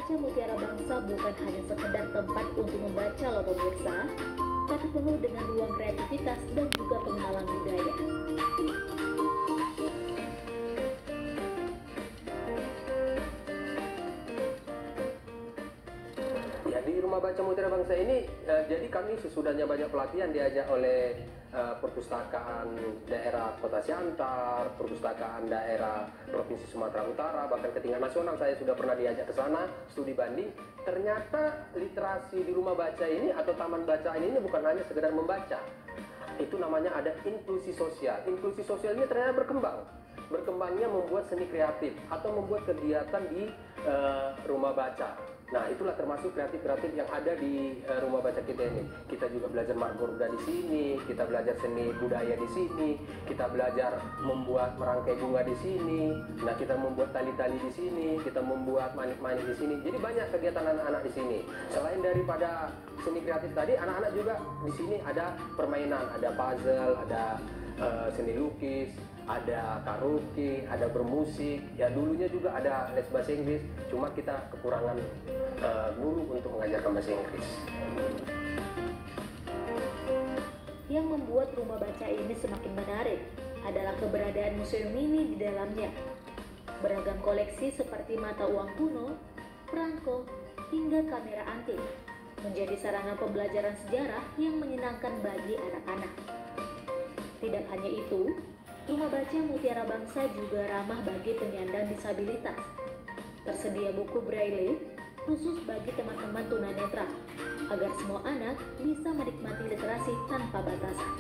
Baca Mutiara Bangsa bukan hanya sekedar tempat untuk membaca loh pemirsa, tapi penuh dengan ruang kreativitas dan juga pengenalan budaya. Ya, di Rumah Baca Mutiara Bangsa ini, jadi kami sesudahnya banyak pelatihan diajak oleh perpustakaan daerah Kota Siantar, perpustakaan daerah Provinsi Sumatera Utara, bahkan ke tingkat nasional saya sudah pernah diajak ke sana studi banding. Ternyata literasi di rumah baca ini atau taman bacaan ini bukan hanya sekedar membaca. Itu namanya ada inklusi sosial. Inklusi sosial ini ternyata berkembang. Berkembangnya membuat seni kreatif atau membuat kegiatan di rumah baca. Nah, itulah termasuk kreatif-kreatif yang ada di rumah baca kita ini. Kita juga belajar margorda di sini, kita belajar seni budaya di sini, kita belajar membuat merangkai bunga di sini. Nah, kita membuat tali-tali di sini, kita membuat manik-manik di sini. Jadi banyak kegiatan anak-anak di sini. Selain daripada seni kreatif tadi, anak-anak juga di sini ada permainan, ada puzzle, ada seni lukis, ada karaoke, ada bermusik. Ya, dulunya juga ada les bahasa Inggris, cuma kita kekurangan guru untuk mengajarkan bahasa Inggris. Yang membuat rumah baca ini semakin menarik adalah keberadaan museum mini di dalamnya. Beragam koleksi seperti mata uang kuno, perangko, hingga kamera antik menjadi sarana pembelajaran sejarah yang menyenangkan bagi anak-anak. Tidak hanya itu, Rumah Baca Mutiara Bangsa juga ramah bagi penyandang disabilitas. Tersedia buku braille khusus bagi teman-teman tunanetra, agar semua anak bisa menikmati literasi tanpa batasan.